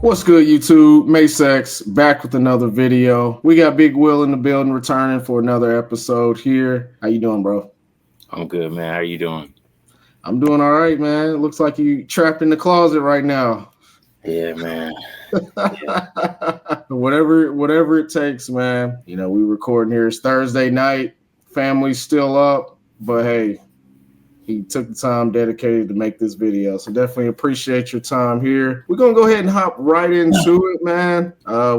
What's good, YouTube? Masex back with another video. We got Big Will in the building, returning for another episode here. How you doing, bro? I'm good, man. How you doing? I'm doing all right, man. It looks like you trapped in the closet right now. Yeah, man. Whatever it takes, man. You know, we recording here. It's Thursday night. Family's still up, but hey, he took the time dedicated to make this video. So definitely appreciate your time here. We're going to go ahead and hop right into it, man.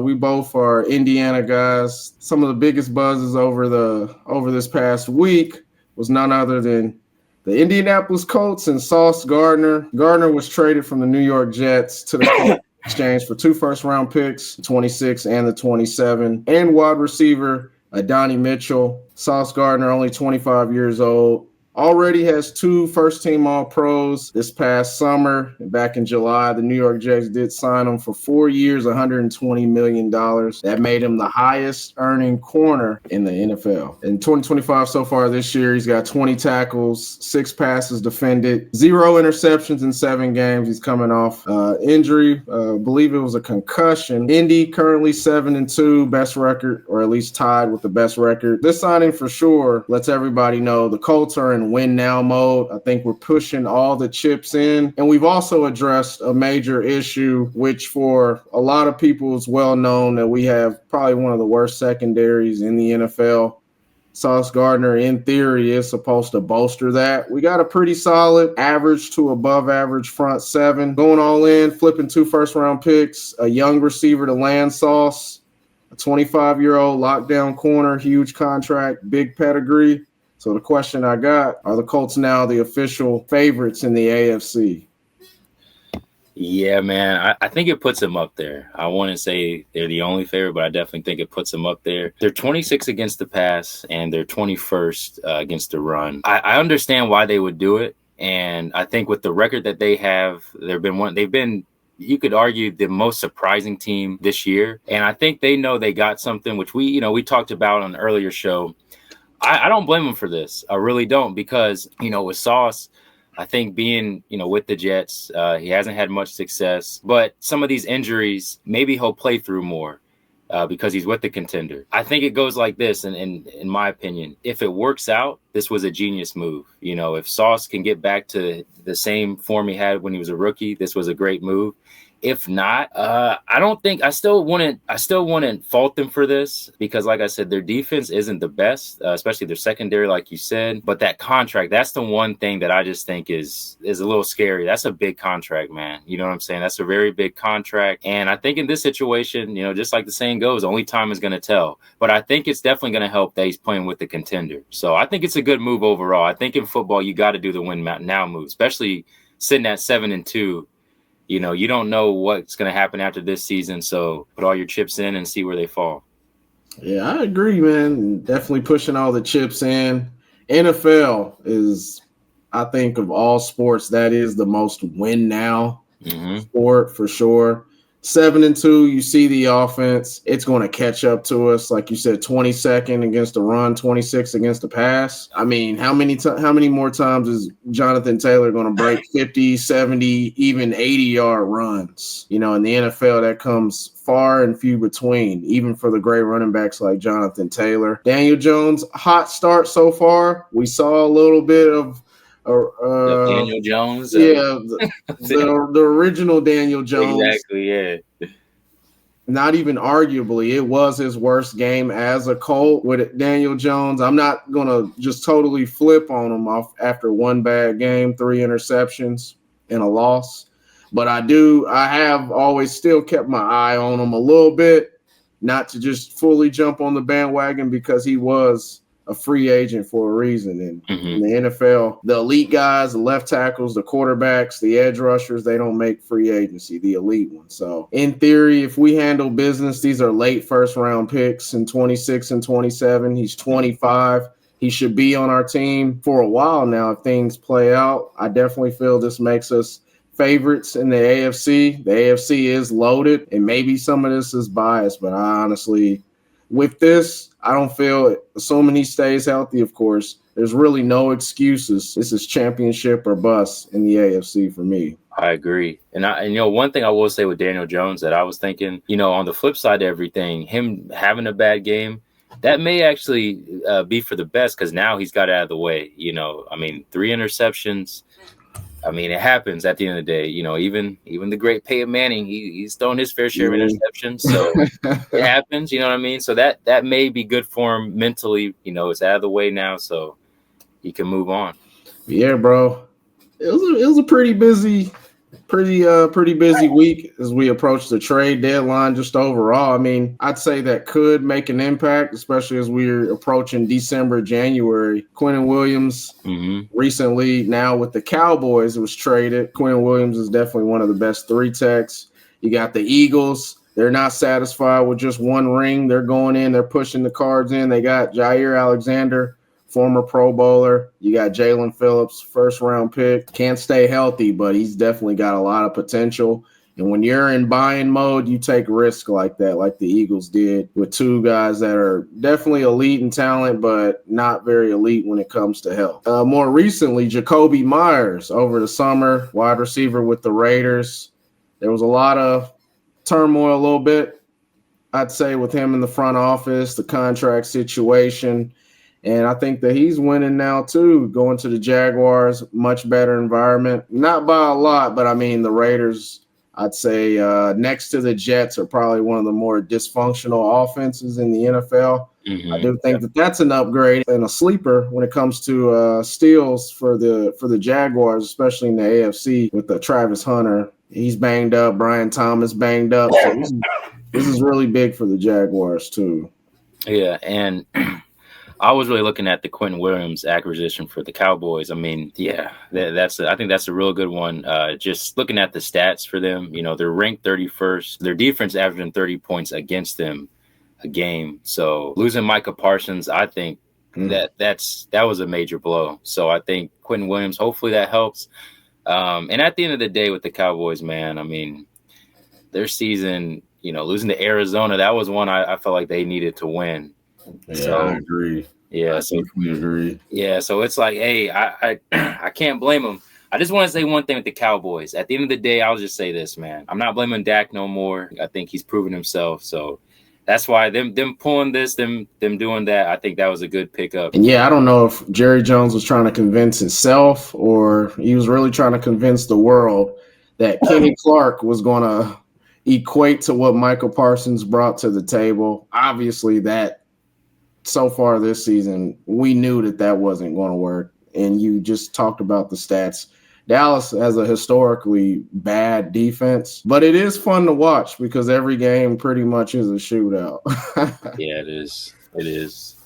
We both are Indiana guys. Some of the biggest buzzes over this past week was none other than the Indianapolis Colts and Sauce Gardner. Gardner was traded from the New York Jets to the Colts exchange for 2 first-round picks, the 26 and the 27, and wide receiver Donnie Mitchell. Sauce Gardner, only 25 years old. Already has 2 first-team All-Pros this past summer. And back in July, the New York Jets did sign him for 4 years, $120 million. That made him the highest-earning corner in the NFL. In 2025 so far this year, he's got 20 tackles, 6 passes defended, 0 interceptions in 7 games. He's coming off injury. I believe it was a concussion. Indy currently 7-2, best record, or at least tied with the best record. This signing for sure lets everybody know the Colts are in win now mode. I think we're pushing all the chips in. And we've also addressed a major issue, which for a lot of people is well known, that we have probably one of the worst secondaries in the NFL. Sauce Gardner, in theory, is supposed to bolster that. We got a pretty solid average to above average front 7. Going all in, flipping 2 first-round picks, a young receiver to land Sauce, a 25-year-old lockdown corner, huge contract, big pedigree. So the question I got, are the Colts now the official favorites in the AFC? Yeah, man. I think it puts them up there. I wouldn't say they're the only favorite, but I definitely think it puts them up there. They're 26 against the pass, and they're 21st against the run. I understand why they would do it, and I think with the record that they have, they've been, you could argue, the most surprising team this year. And I think they know they got something, which we talked about on an earlier show. I don't blame him for this. I really don't, because, with Sauce, I think being, with the Jets, he hasn't had much success. But some of these injuries, maybe he'll play through more because he's with the contender. I think it goes like this, and in my opinion, if it works out, this was a genius move. If Sauce can get back to the same form he had when he was a rookie, this was a great move. If not, I still wouldn't fault them for this, because like I said, their defense isn't the best, especially their secondary, like you said. But that contract, that's the one thing that I just think is a little scary. That's a big contract, man. You know what I'm saying? That's a very big contract. And I think in this situation, just like the saying goes, only time is going to tell. But I think it's definitely going to help that he's playing with the contender. So I think it's a good move overall. I think in football, you got to do the win now move, especially sitting at 7-2. You don't know what's going to happen after this season, so put all your chips in and see where they fall. Yeah, I agree, man. Definitely pushing all the chips in. NFL is, I think, of all sports, that is the most win now sport for sure. 7-2, you see the offense. It's going to catch up to us. Like you said, 22nd against the run, 26 against the pass. I mean, how many more times is Jonathan Taylor going to break 50, 70, even 80-yard runs? In the NFL, that comes far and few between, even for the great running backs like Jonathan Taylor. Daniel Jones, hot start so far. We saw a little bit of Daniel Jones. The original Daniel Jones. Exactly, yeah. Not even arguably, it was his worst game as a Colt with Daniel Jones. I'm not going to just totally flip on him off after one bad game, 3 interceptions and a loss. But I have always still kept my eye on him a little bit, not to just fully jump on the bandwagon, because he was a free agent for a reason. And in the NFL, the elite guys, the left tackles, the quarterbacks, the edge rushers, they don't make free agency, the elite ones. So in theory, if we handle business, these are late first-round picks in 26 and 27. He's 25. He should be on our team for a while now if things play out. I definitely feel this makes us favorites in the AFC. The AFC is loaded, and maybe some of this is biased, but I honestly with this, I don't feel, assuming he stays healthy, of course, there's really no excuses. This is championship or bust in the AFC for me. I agree. And one thing I will say with Daniel Jones that I was thinking, on the flip side of everything, him having a bad game, that may actually be for the best because now he's got it out of the way. 3 interceptions. It happens at the end of the day. Even the great Peyton Manning, he's thrown his fair share of interceptions. So it happens, you know what I mean? So that may be good for him mentally. It's out of the way now, so he can move on. Yeah, bro. It was a pretty busy week as we approach the trade deadline. Just overall, I'd say that could make an impact, especially as we're approaching December, January. Quinnen Williams recently, now with the Cowboys, was traded. Quinnen Williams is definitely one of the best 3 techs. You got the Eagles. They're not satisfied with just one ring. They're going in. They're pushing the cards in. They got Jair Alexander, former Pro Bowler. You got Jalen Phillips, first-round pick. Can't stay healthy, but he's definitely got a lot of potential. And when you're in buying mode, you take risk like that, like the Eagles did with 2 guys that are definitely elite in talent, but not very elite when it comes to health. More recently, Jacoby Myers over the summer, wide receiver with the Raiders. There was a lot of turmoil a little bit, I'd say, with him in the front office, the contract situation. And I think that he's winning now, too, going to the Jaguars, much better environment. Not by a lot, but, the Raiders, I'd say, next to the Jets, are probably one of the more dysfunctional offenses in the NFL. I do think that that's an upgrade and a sleeper when it comes to steals for the Jaguars, especially in the AFC with Travis Hunter. He's banged up. Brian Thomas banged up. So this is really big for the Jaguars, too. Yeah, and I was really looking at the Quinnen Williams acquisition for the Cowboys. I think that's a real good one. Just looking at the stats for them, they're ranked 31st. Their defense averaging 30 points against them a game. So losing Micah Parsons, I think that was a major blow. So I think Quinnen Williams, hopefully that helps. And at the end of the day with the Cowboys, man, their season, losing to Arizona, that was one I felt like they needed to win. Yeah, so, I agree. Yeah, we agree. Yeah, so it's like, hey, I can't blame them. I just want to say one thing with the Cowboys. At the end of the day, I'll just say this, man. I'm not blaming Dak no more. I think he's proven himself. So that's why them pulling this, them doing that, I think that was a good pickup. And yeah, I don't know if Jerry Jones was trying to convince himself or he was really trying to convince the world that Kenny Clark was going to equate to what Michael Parsons brought to the table. Obviously, that so far this season, we knew that wasn't going to work. And you just talked about the stats. Dallas has a historically bad defense, but it is fun to watch because every game pretty much is a shootout. Yeah, it is. It is.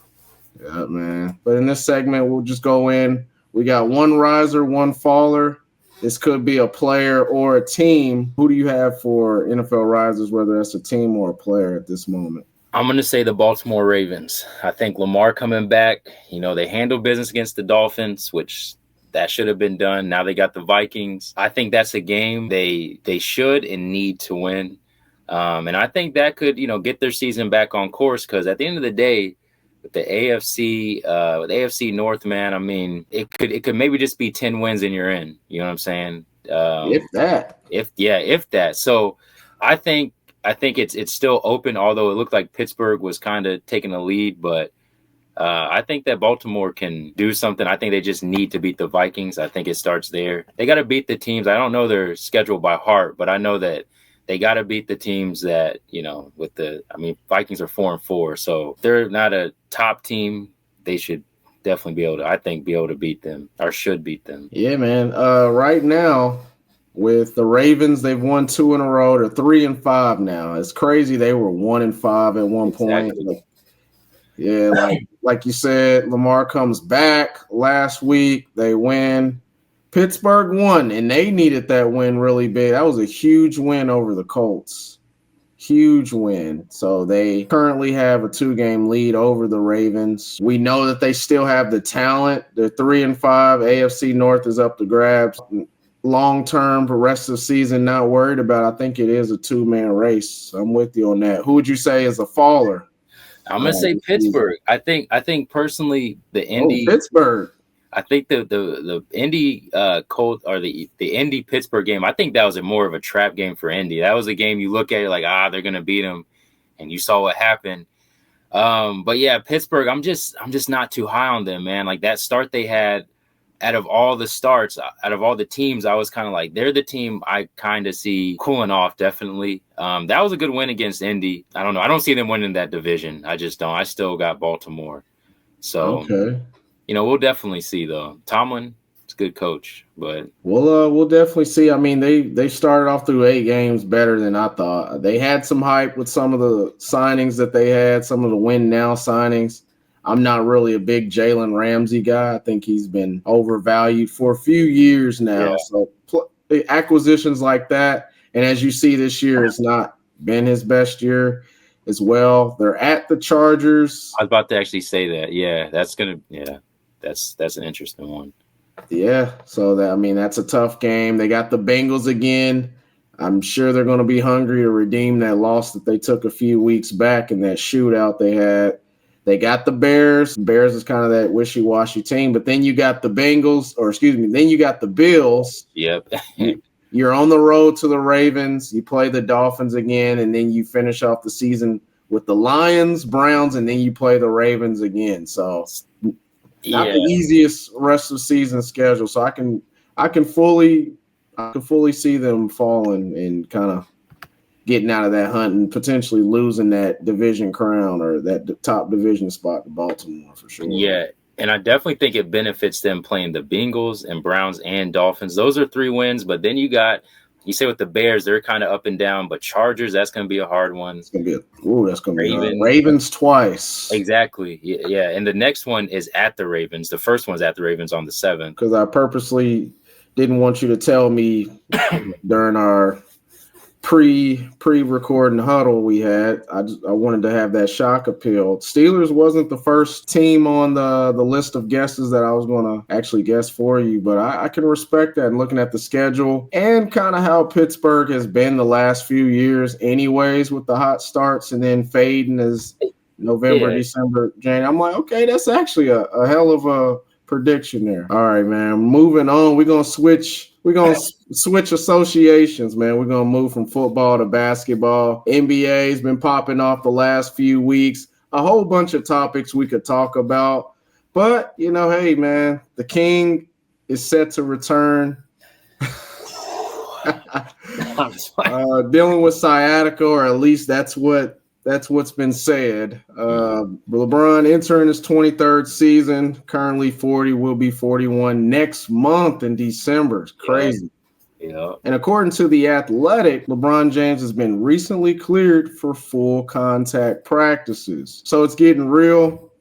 Yeah, man. But in this segment, we'll just go in. We got one riser, one faller. This could be a player or a team. Who do you have for NFL risers, whether that's a team or a player at this moment? I'm going to say the Baltimore Ravens. I think Lamar coming back, they handled business against the Dolphins, which that should have been done. Now they got the Vikings. I think that's a game they should and need to win. And I think that could, get their season back on course because at the end of the day, with the AFC North, man, it could maybe just be 10 wins and you're in. You know what I'm saying? If that. So I think it's still open, although it looked like Pittsburgh was kind of taking a lead. But I think that Baltimore can do something. I think they just need to beat the Vikings. I think it starts there. They got to beat the teams. I don't know their schedule by heart, but I know that they got to beat the teams that, Vikings are 4-4. So they're not a top team. They should definitely be able to beat them or should beat them. Yeah, man. Right now, with the Ravens, they've won 2 in a row. They're 3-5 now. It's crazy. They were 1-5 at one point. Like you said, Lamar comes back last week. They win. Pittsburgh won, and they needed that win really big. That was a huge win over the Colts. Huge win. So they currently have a 2-game lead over the Ravens. We know that they still have the talent. They're 3-5. AFC North is up to grabs. Long-term, for rest of the season, not worried about. I think it is a 2-man race. I'm with you on that. Who would you say is a faller? I'm gonna say Pittsburgh. I think personally the Indy. Pittsburgh. I think the Indy Colt or the Indy Pittsburgh game. I think that was more of a trap game for Indy. That was a game you look at it like they're gonna beat them, and you saw what happened. But yeah, Pittsburgh. I'm just not too high on them, man. Like that start they had. Out of all the starts, out of all the teams, I was kind of like, they're the team I kind of see cooling off, definitely. That was a good win against Indy. I don't know. I don't see them winning that division. I just don't. I still got Baltimore. So, okay. We'll definitely see, though. Tomlin is a good coach, but we'll definitely see. I mean, they started off through 8 games better than I thought. They had some hype with some of the signings that they had, some of the win now signings. I'm not really a big Jalen Ramsey guy. I think he's been overvalued for a few years now. Yeah. So acquisitions like that, and as you see this year, it's not been his best year as well. They're at the Chargers. I was about to actually say that. Yeah, that's an interesting one. Yeah, so that's a tough game. They got the Bengals again. I'm sure they're going to be hungry to redeem that loss that they took a few weeks back in that shootout they had. They got the Bears. Bears is kind of that wishy-washy team, but then you got the Bengals, then you got the Bills. Yep. You're on the road to the Ravens. You play the Dolphins again, and then you finish off the season with the Lions, Browns, and then you play the Ravens again. So not the easiest rest of season schedule. So I can fully see them falling and kind of getting out of that hunt and potentially losing that division crown or that top division spot to Baltimore for sure. Yeah, and I definitely think it benefits them playing the Bengals and Browns and Dolphins. Those are 3 wins, but then you say with the Bears, they're kind of up and down, but Chargers, that's going to be a hard one. It's going to be Ravens twice. Exactly. Yeah, and the next one is at the Ravens. The first one's at the Ravens on the 7th. Because I purposely didn't want you to tell me during our pre-recording huddle we had. I wanted to have that shock appeal. Steelers wasn't the first team on the list of guesses that I was going to actually guess for you, but I can respect that. And looking at the schedule and kind of how Pittsburgh has been the last few years anyways with the hot starts and then fading as November, December, January. I'm like, okay, that's actually a hell of a prediction there. All right, man. Moving on. We're going to switch associations, man. We're going to move from football to basketball. NBA has been popping off the last few weeks. A whole bunch of topics we could talk about. But, hey, man, the king is set to return. Dealing with sciatica, or at least that's what's been said. LeBron entering his 23rd season, currently 40, will be 41 next month in December. It's crazy. Yeah. And according to The Athletic, LeBron James has been recently cleared for full contact practices. So it's getting real.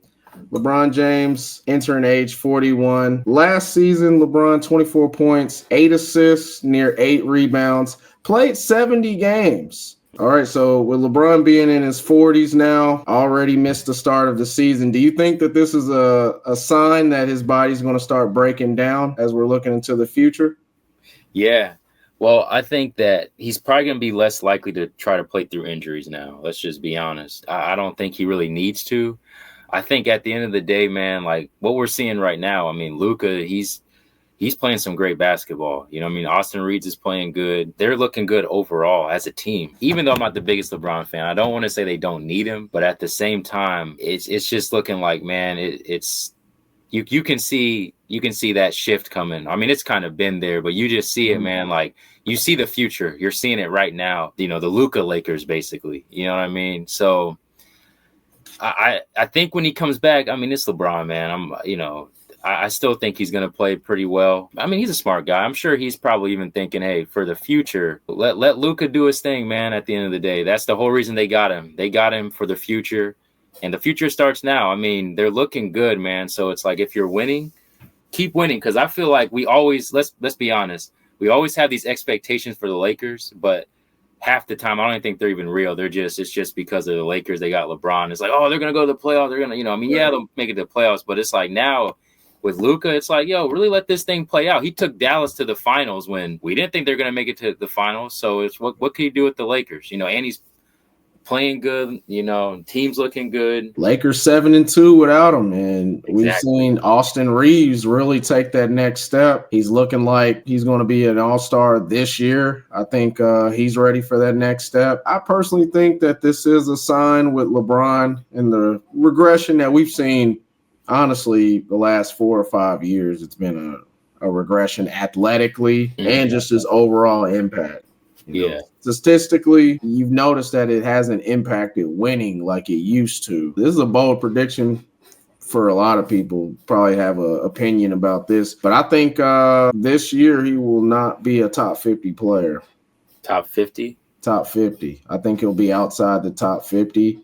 LeBron James entering age 41. Last season, LeBron 24 points, 8 assists, near 8 rebounds, played 70 games. All right, so with LeBron being in his 40s now, already missed the start of the season, do you think that this is a sign that his body's going to start breaking down as we're looking into the future? Yeah. Well, I think that he's probably going to be less likely to try to play through injuries now. Let's just be honest. I don't think he really needs to. I think at the end of the day, man, like what we're seeing right now, I mean, Luka, he's playing some great basketball. Austin Reeves is playing good. They're looking good overall as a team. Even though I'm not the biggest LeBron fan, I don't want to say they don't need him, but at the same time, it's just looking like, man, it's you can see that shift coming. I mean, it's kind of been there, but you just see it, man. Like you see the future. You're seeing it right now. The Luka Lakers, basically. You know what I mean? So I think when he comes back, I mean, it's LeBron, man. I still think he's going to play pretty well. I mean, he's a smart guy. I'm sure he's probably even thinking, hey, for the future, let Luka do his thing, man, at the end of the day. That's the whole reason they got him. They got him for the future, and the future starts now. I mean, they're looking good, man. So it's like if you're winning, keep winning, because I feel like we always, let's be honest, we always have these expectations for the Lakers, but half the time I don't even think they're even real. It's just because of the Lakers. They got LeBron. It's like, oh, they're going to go to the playoffs. They're going to, they'll make it to the playoffs, but it's like now – with Luka, it's like, yo, really let this thing play out. He took Dallas to the finals when we didn't think they're going to make it to the finals. So it's what can you do with the Lakers? And he's playing good, team's looking good. Lakers 7-2 without him, and Exactly. we've seen Austin Reeves really take that next step. He's looking like he's going to be an all-star this year. I think he's ready for that next step. I personally think that this is a sign with LeBron and the regression that we've seen, honestly, the last 4 or 5 years. It's been a regression athletically and just his overall impact. Statistically, you've noticed that it hasn't impacted winning like it used to. This is a bold prediction for a lot of people. Probably have an opinion about this, but I think this year he will not be a top 50 player. Top 50? Top 50. I think he'll be outside the top 50.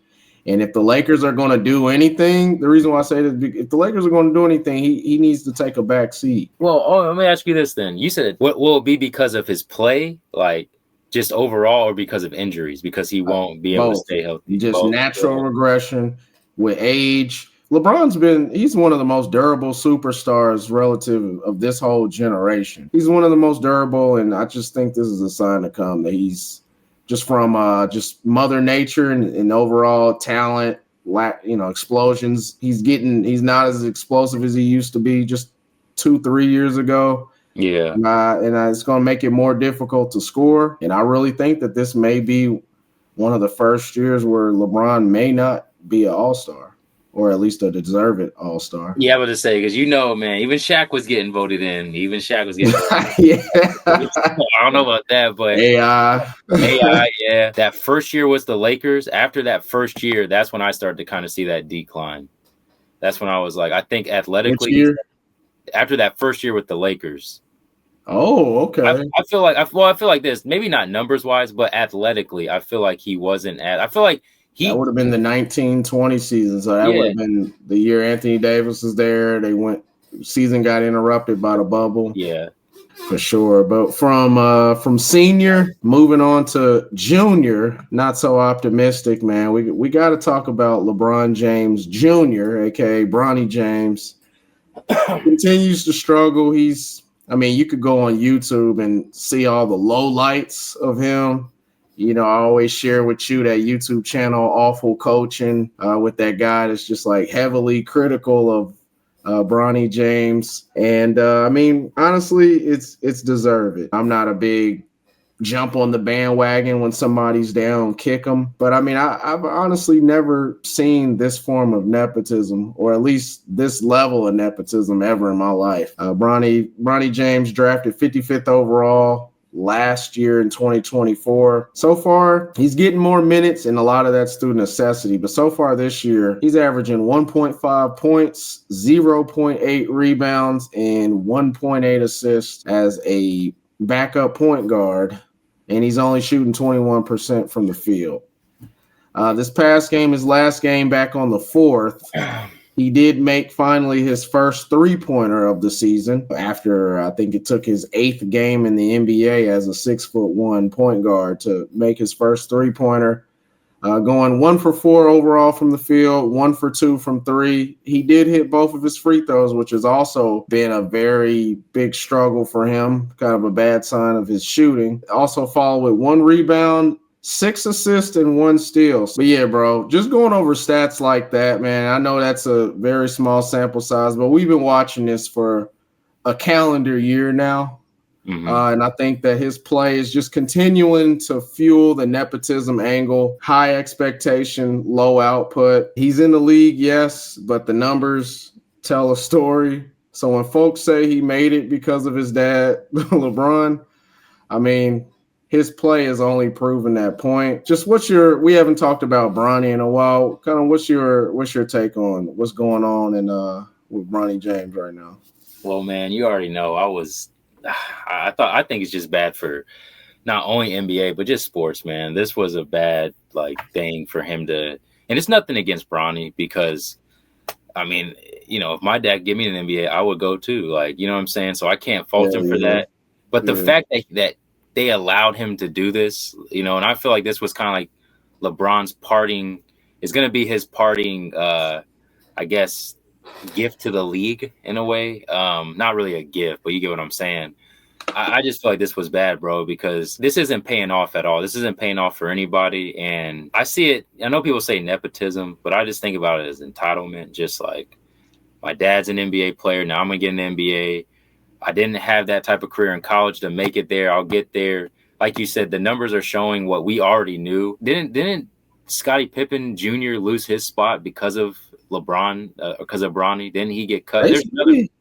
And if the Lakers are going to do anything, the reason why I say this, if the Lakers are going to do anything, he needs to take a back seat. Well, let me ask you this then. You said, what will it be because of his play? Like, just overall, or because of injuries? Because he won't be able to stay healthy. Just natural regression with age. He's one of the most durable superstars relative of this whole generation. He's one of the most durable, and I just think this is a sign to come that he's just from just Mother Nature and overall talent, explosions. He's not as explosive as he used to be just 2-3 years ago. Yeah. And it's going to make it more difficult to score. And I really think that this may be one of the first years where LeBron may not be an all-star, or at least a deserved all-star. Yeah, I was to say, because man, even Shaq was getting voted in. Yeah. I don't know about that, but AI, yeah. That first year was the Lakers. After that first year, that's when I started to kind of see that decline. That's when I was like, I think athletically, which year? After that first year with the Lakers. Oh, okay. I feel like this, maybe not numbers wise, but athletically, I feel like he wasn't I feel like that would have been the 1920 season. So that would have been the year Anthony Davis was there. Season got interrupted by the bubble. Yeah. For sure. But from senior moving on to junior, not so optimistic, man. We got to talk about LeBron James Jr., aka Bronny James. Continues to struggle. You could go on YouTube and see all the low-lights of him. I always share with you that YouTube channel, Awful Coaching, with that guy that's just like heavily critical of Bronny James. And honestly, it's deserved. I'm not a big jump on the bandwagon when somebody's down, kick them. But I've honestly never seen this form of nepotism, or at least this level of nepotism ever in my life. Bronny James drafted 55th overall last year in 2024. So far, he's getting more minutes, and a lot of that's through necessity. But so far this year, he's averaging 1.5 points, 0.8 rebounds, and 1.8 assists as a backup point guard. And he's only shooting 21% from the field. This past game, his last game back on the 4th, he did make finally his first three-pointer of the season after I think it took his 8th game in the NBA as a 6'1" point guard to make his first three-pointer. Going 1 for 4 overall from the field, 1 for 2 from 3. He did hit both of his free throws, which has also been a very big struggle for him, kind of a bad sign of his shooting. Also followed with 1 rebound, 6 assists, and 1 steal. But yeah, bro, just going over stats like that, man, I know that's a very small sample size, but we've been watching this for a calendar year now. Mm-hmm. And I think that his play is just continuing to fuel the nepotism angle, high expectation, low output. He's in the league, yes, but the numbers tell a story. So when folks say he made it because of his dad, LeBron, his play has only proven that point. Just we haven't talked about Bronny in a while. Kind of what's your take on what's going on with Bronny James right now? Well, man, you already know I think it's just bad for not only NBA, but just sports, man. This was a bad thing for him to, and it's nothing against Bronny because, if my dad gave me an NBA, I would go too. You know what I'm saying? So I can't fault him for that. But the fact that they allowed him to do this, and I feel like this was kind of like LeBron's parting, is going to be his parting, I guess, gift to the league in a way. Not really a gift, but you get what I'm saying. I just feel like this was bad, bro, because this isn't paying off at all. This isn't paying off for anybody. And I see it. I know people say nepotism, but I just think about it as entitlement. Just like my dad's an NBA player. Now I'm going to get an NBA. I didn't have that type of career in college to make it there. I'll get there. Like you said, the numbers are showing what we already knew. Didn't Scottie Pippen Jr. lose his spot because of LeBron, because of Bronny? Didn't he get cut?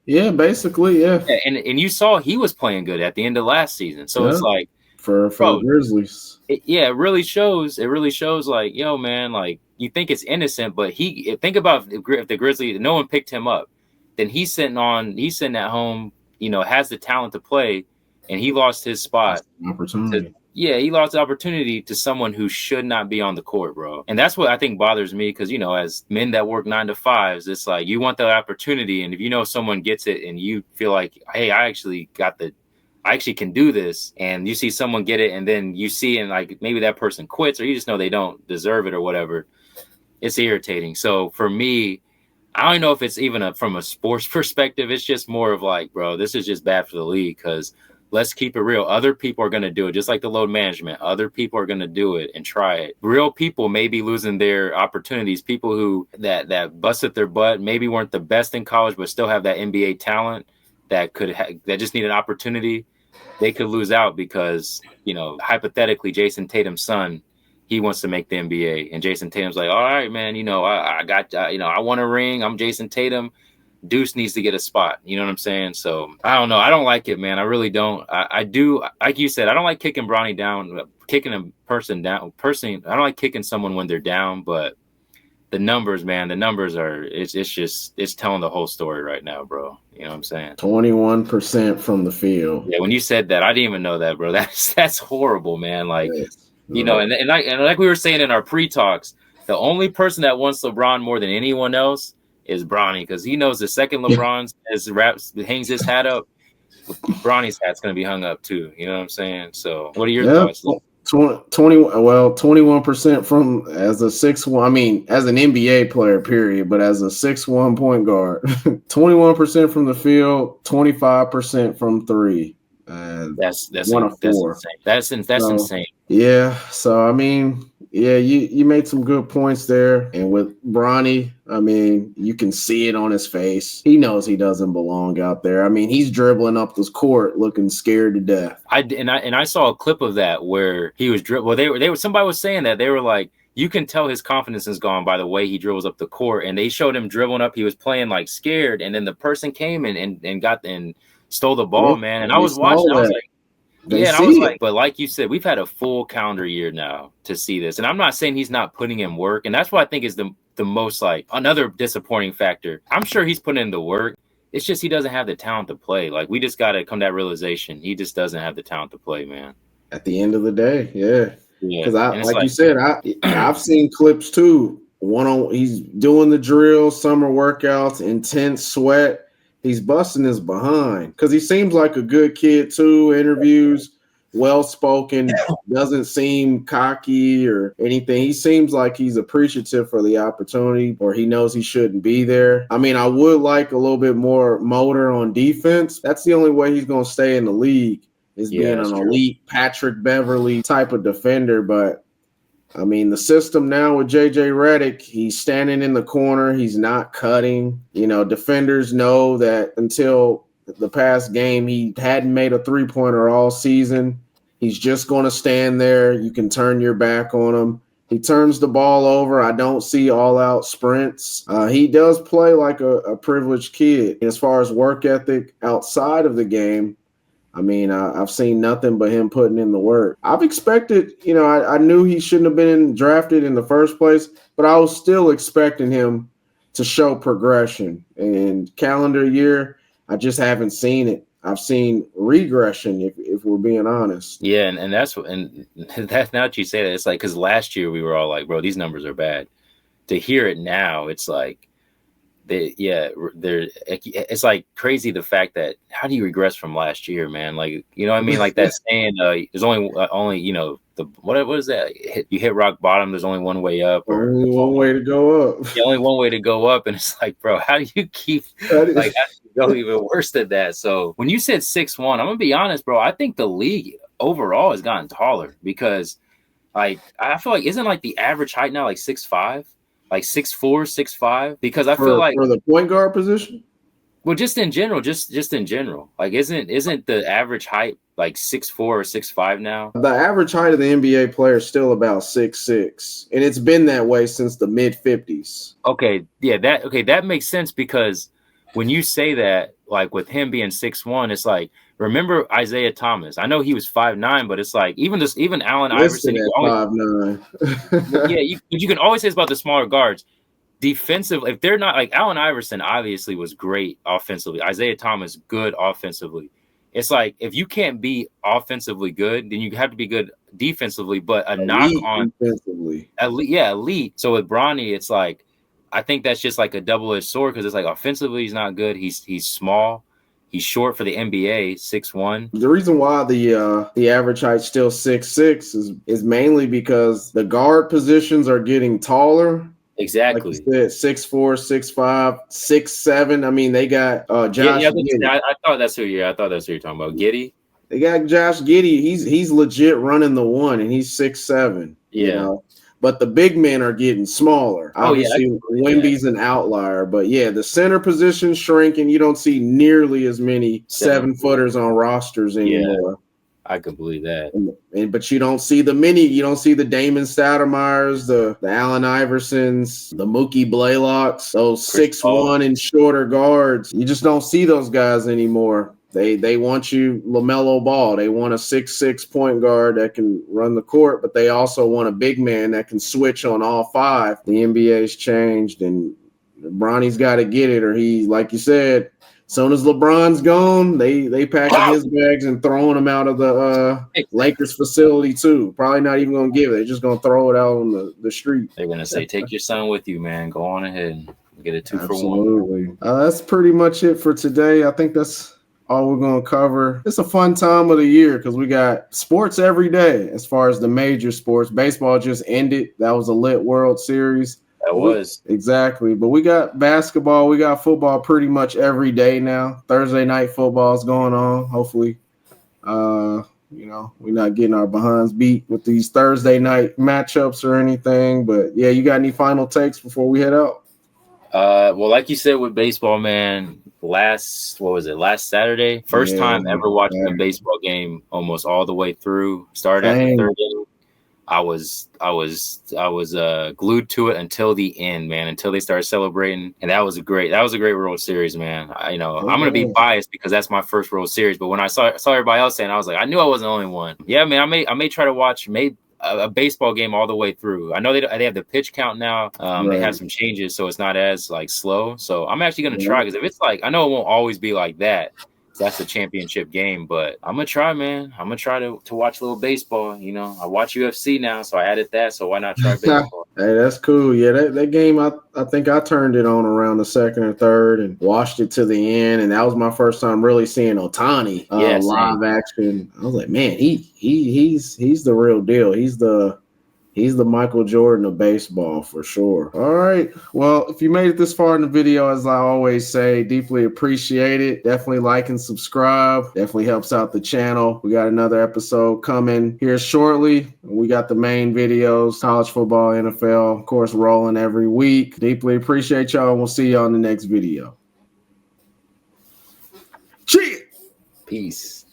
Basically, yeah. And you saw he was playing good at the end of last season. So it's like for the Grizzlies. It really shows. It really shows like, yo, man, like you think it's innocent, but think about if the Grizzlies, no one picked him up, then he's sitting at home, has the talent to play, and he lost his spot. Opportunity. He lost the opportunity to someone who should not be on the court, bro. And that's what I think bothers me because, as men that work 9 to 5s, it's like you want that opportunity. And if someone gets it and you feel like, hey, I actually can do this, and you see someone get it and then you see and like maybe that person quits or you just know they don't deserve it or whatever, it's irritating. So for me, I don't know if it's even from a sports perspective. It's just more of like, bro, this is just bad for the league because let's keep it real. Other people are going to do it, just like the load management. Other people are going to do it and try it. Real people may be losing their opportunities. People who that busted their butt, maybe weren't the best in college, but still have that NBA talent that just need an opportunity. They could lose out because, hypothetically, Jason Tatum's son, he wants to make the NBA. And Jason Tatum's like, all right, man, I want a ring. I'm Jason Tatum. Deuce needs to get a spot. You know what I'm saying? So I don't know. I don't like it, man. I really don't. I do. Like you said, I don't like kicking Bronny down, kicking a person down. Personally, I don't like kicking someone when they're down, but the numbers, man, it's telling the whole story right now, bro. You know what I'm saying? 21% from the field. Yeah. When you said that, I didn't even know that, bro. That's horrible, man. Like, and like we were saying in our pre-talks, the only person that wants LeBron more than anyone else is Bronny, because he knows the second LeBron hangs his hat up, Bronny's hat's going to be hung up too. You know what I'm saying? So what are your thoughts? 21% from as a 6'1", I mean, as an NBA player, period, but as a 6'1" point guard, 21% from the field, 25% from three. That's 1 of 4. That's insane. Yeah. So I mean, yeah, you made some good points there. And with Bronny, I mean, you can see it on his face. He knows he doesn't belong out there. I mean, he's dribbling up this court looking scared to death. I saw a clip of that where he was dribbling. Well, somebody was saying that they were like, you can tell his confidence is gone by the way he dribbles up the court. And they showed him dribbling up. He was playing like scared. And then the person came and stole the ball, man. And I was watching. I was like, but like you said, we've had a full calendar year now to see this. And I'm not saying he's not putting in work. And that's what I think is the most like another disappointing factor. I'm sure he's putting in the work. It's just he doesn't have the talent to play. Like we just got to come to that realization. He just doesn't have the talent to play, man. At the end of the day, yeah. Because like you said, I've seen clips too. He's doing the drill, summer workouts, intense sweat. He's busting his behind because he seems like a good kid too. Interviews, well-spoken, doesn't seem cocky or anything. He seems like he's appreciative for the opportunity, or he knows he shouldn't be there. I mean, I would like a little bit more motor on defense. That's the only way he's going to stay in the league is being an elite Patrick Beverly type of defender. But I mean, the system now with JJ Redick, he's standing in the corner. He's not cutting. Defenders know that until the past game, he hadn't made a three-pointer all season. He's just going to stand there. You can turn your back on him. He turns the ball over. I don't see all-out sprints. He does play like a privileged kid. As far as work ethic outside of the game, I mean, I've seen nothing but him putting in the work. I've expected, I knew he shouldn't have been drafted in the first place, but I was still expecting him to show progression. And calendar year, I just haven't seen it. I've seen regression, if we're being honest. Yeah, and that's now that you say that, it's like because last year we were all like, bro, these numbers are bad. To hear it now, it's like it's like crazy the fact that how do you regress from last year, man? Like, you know what I mean? Like that saying, there's only what is that? You hit rock bottom. There's only one way up, or Only one way to go up. yeah, only one way to go up. And it's like, bro, how do you keep like how do you go even worse than that? So when you said 6'1", I'm gonna be honest, bro. I think the league overall has gotten taller because like I feel like isn't like the average height now like 6'5"? Like 6'4", 6'5", because I feel like for the point guard position. Well, just in general, just in general, like isn't the average height like 6'4" or 6'5" now? The average height of the NBA player is still about 6'6", and it's been that way since the mid-50s. Okay, yeah, that makes sense because when you say that, like with him being 6'1", it's like remember Isaiah Thomas. I know he was 5'9", but it's like even Allen Iverson. At 5'9". Yeah, you can always say it's about the smaller guards. Defensive, if they're not like Allen Iverson, obviously was great offensively. Isaiah Thomas, good offensively. It's like if you can't be offensively good, then you have to be good defensively. But a knock on defensively, elite. So with Bronny, it's like I think that's just like a double-edged sword because it's like offensively he's not good. He's small. He's short for the NBA, 6'1". The reason why the average height still 6'6" is mainly because the guard positions are getting taller. Exactly. Like you said, 6'4", 6'5", 6'7". I mean, they got Josh. I thought that's who you're talking about. Giddey. They got Josh Giddey. He's legit running the one, and he's 6'7". Yeah. You know? But the big men are getting smaller. Obviously, Wemby's an outlier. But yeah, the center position's shrinking. You don't see nearly as many 7-footers on rosters anymore. Yeah. I could believe that. But you don't see you don't see the Damon Stoudemires, the Allen Iversons, the Mookie Blaylocks, those 6'1" and shorter guards. You just don't see those guys anymore. They want you LaMelo Ball. They want a 6'6" point guard that can run the court, but they also want a big man that can switch on all five. The NBA's changed, and Bronny's got to get it, or he, like you said, as soon as LeBron's gone, they packing his bags and throwing him out of the Lakers facility too. Probably not even going to give it. They're just going to throw it out on the street. They're going to say, take your son with you, man. Go on ahead and get a 2 for 1. Absolutely. That's pretty much it for today. I think that's all we're going to cover. It's a fun time of the year because we got sports every day as far as the major sports. Baseball just ended. That was a lit World Series. Exactly. But we got basketball, we got football pretty much every day now. Thursday night football is going on. Hopefully, we're not getting our behinds beat with these Thursday night matchups or anything. But yeah, you got any final takes before we head out? Well, like you said with baseball, man, last Saturday? First time ever watching a baseball game almost all the way through. Started at the third inning. I was glued to it until the end, man, until they started celebrating. And that was a great World Series, man. I'm going to be biased because that's my first World Series. But when I saw everybody else saying, I was like, I knew I wasn't the only one. Yeah, man, I may try to watch a baseball game all the way through. I know they have the pitch count now. They have some changes, so it's not as like slow. So I'm actually going to try because if it's like, I know it won't always be like that. That's a championship game, but I'm gonna try, man. I'm gonna try to watch a little baseball. I watch UFC now, so I added that. So why not try baseball? Hey, that's cool. Yeah, that game, I think I turned it on around the second or third and watched it to the end, and that was my first time really seeing Ohtani live action. I was like, man, he's the real deal. He's the Michael Jordan of baseball for sure. All right. Well, if you made it this far in the video, as I always say, deeply appreciate it. Definitely like and subscribe. Definitely helps out the channel. We got another episode coming here shortly. We got the main videos, college football, NFL, of course, rolling every week. Deeply appreciate y'all, and we'll see y'all in the next video. Cheers. Peace.